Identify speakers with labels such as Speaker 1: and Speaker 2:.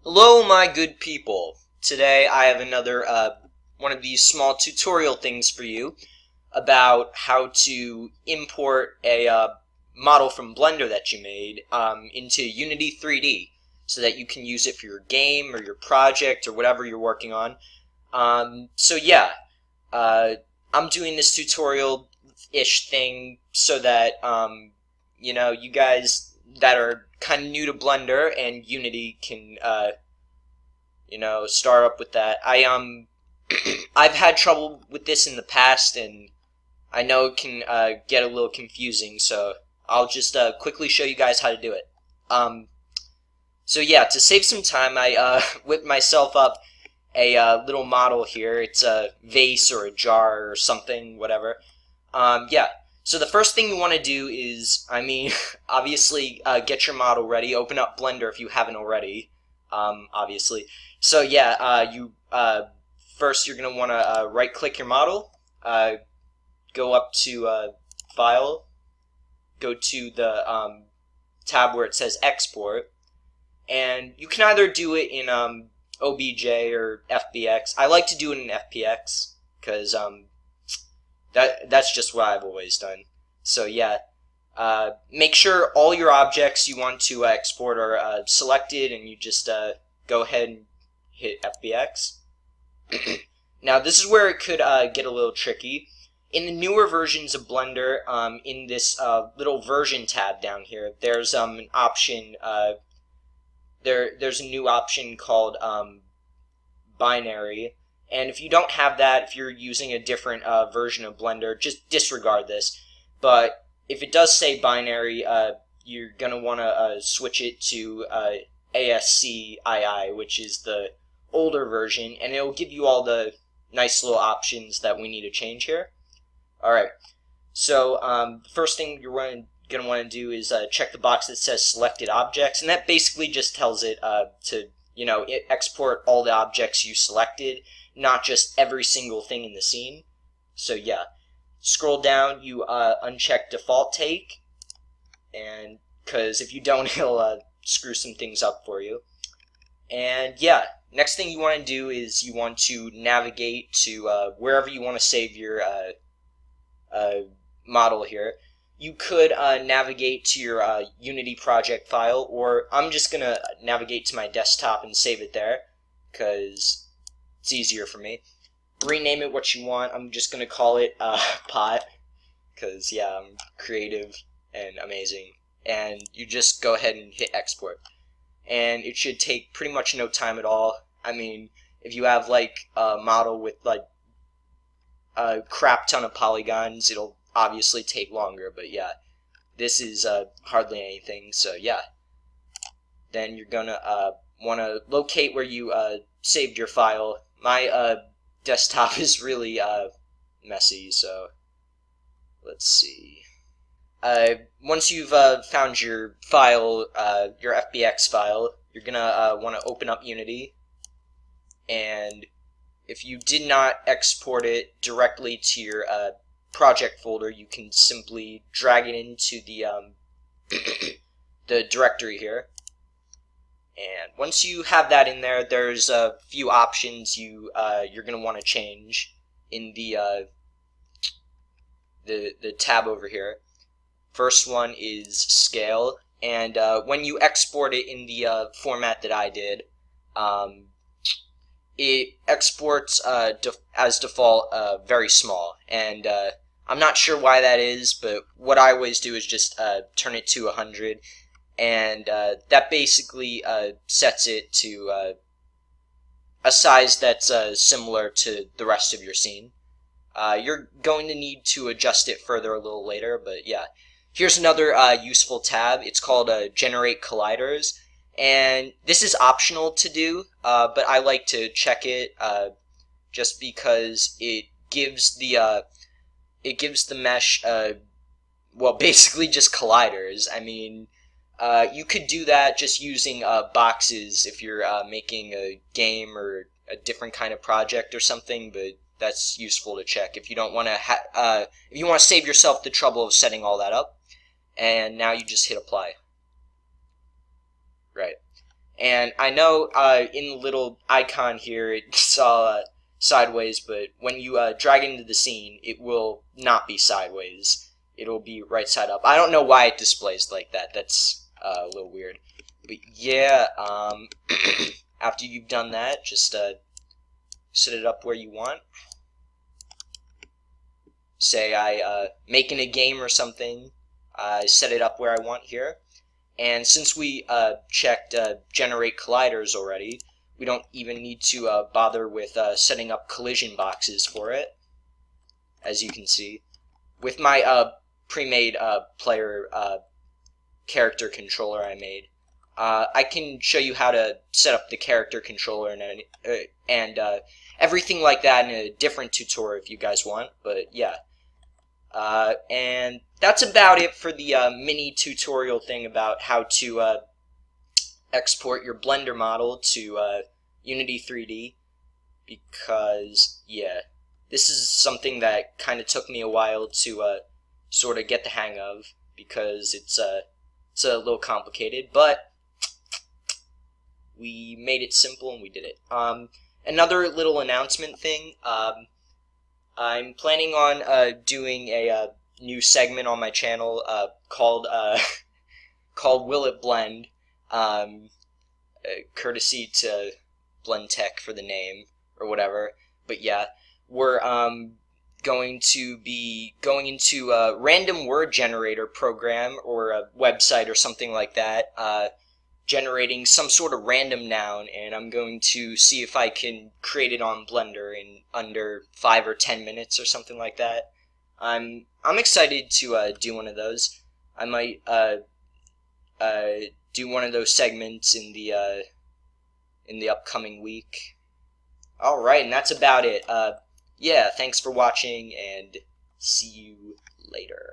Speaker 1: Hello, my good people. Today I have another one of these small tutorial things for you about how to import a model from Blender that you made into Unity3D so that you can use it for your game or your project or whatever you're working on. I'm doing this tutorial-ish thing so that you guys that are kind of new to Blender and Unity can start up with that. I've had trouble with this in the past, and I know it can get a little confusing, so I'll just quickly show you guys how to do it. To save some time, I whipped myself up a little model here. It's a vase or a jar or something, whatever. So the first thing you want to do is, obviously get your model ready. Open up Blender if you haven't already, obviously. So first you're going to want to right-click your model, go up to File, go to the tab where it says Export, and you can either do it in OBJ or FBX. I like to do it in FBX because that's just what I've always done. So make sure all your objects you want to export are selected, and you just go ahead and hit FBX. Now this is where it could get a little tricky. In the newer versions of Blender, in this little version tab down here, there's an option. There's a new option called binary, and if you don't have that, if you're using a different version of Blender, just disregard this. But if it does say binary, you're gonna want to switch it to ASCII, which is the older version, and it'll give you all the nice little options that we need to change here. Alright, so the first thing you're going to want to do is check the box that says selected objects, and that basically just tells it to export all the objects you selected, not just every single thing in the scene. So scroll down, you uncheck default take, and because if you don't, it'll screw some things up for you. And next thing you want to do is you want to navigate to wherever you want to save your model here. You could navigate to your Unity project file, or I'm just going to navigate to my desktop and save it there because it's easier for me. Rename it what you want. I'm just going to call it pot because, I'm creative and amazing. And you just go ahead and hit export. And it should take pretty much no time at all. If you have like a model with like a crap ton of polygons, it'll obviously take longer, but this is hardly anything. So then you're gonna want to locate where you saved your file. My desktop is really messy, so let's see. Once you've found your file, your FBX file, you're gonna want to open up Unity, and if you did not export it directly to your project folder, you can simply drag it into the the directory here. And once you have that in there, there's a few options you're going to want to change in the tab over here. First one is scale, and when you export it in the format that I did, it exports as default very small, and I'm not sure why that is, but what I always do is just turn it to 100, and that basically sets it to a size that's similar to the rest of your scene. You're going to need to adjust it further a little later, but here's another useful tab. It's called Generate Colliders, and this is optional to do, but I like to check it just because it gives the mesh basically just colliders. You could do that just using boxes if you're making a game or a different kind of project or something, but that's useful to check if you don't want to if you want to save yourself the trouble of setting all that up. And now you just hit apply. Right. And I know in the little icon here it's all sideways, but when you drag into the scene, it will not be sideways. It'll be right side up. I don't know why it displays like that. That's a little weird. But yeah, after you've done that, just set it up where you want. Say I making a game or something. I set it up where I want here. And since we checked generate colliders already, we don't even need to bother with setting up collision boxes for it, as you can see. With my pre-made player character controller I made, I can show you how to set up the character controller and everything like that in a different tutorial if you guys want, but yeah. And that's about it for the mini tutorial thing about how to export your Blender model to Unity3D, because, yeah, this is something that kind of took me a while to sort of get the hang of, because it's a little complicated, but we made it simple and we did it. Another little announcement thing, I'm planning on doing a new segment on my channel called called Will It Blend, courtesy to Blend Tech for the name or whatever. But yeah, we're going to be going into a random word generator program or a website or something like that, generating some sort of random noun, and I'm going to see if I can create it on Blender in under 5 or 10 minutes or something like that. I'm excited to do one of those. I might do one of those segments in the upcoming week. All right, and that's about it. Yeah, thanks for watching, and see you later.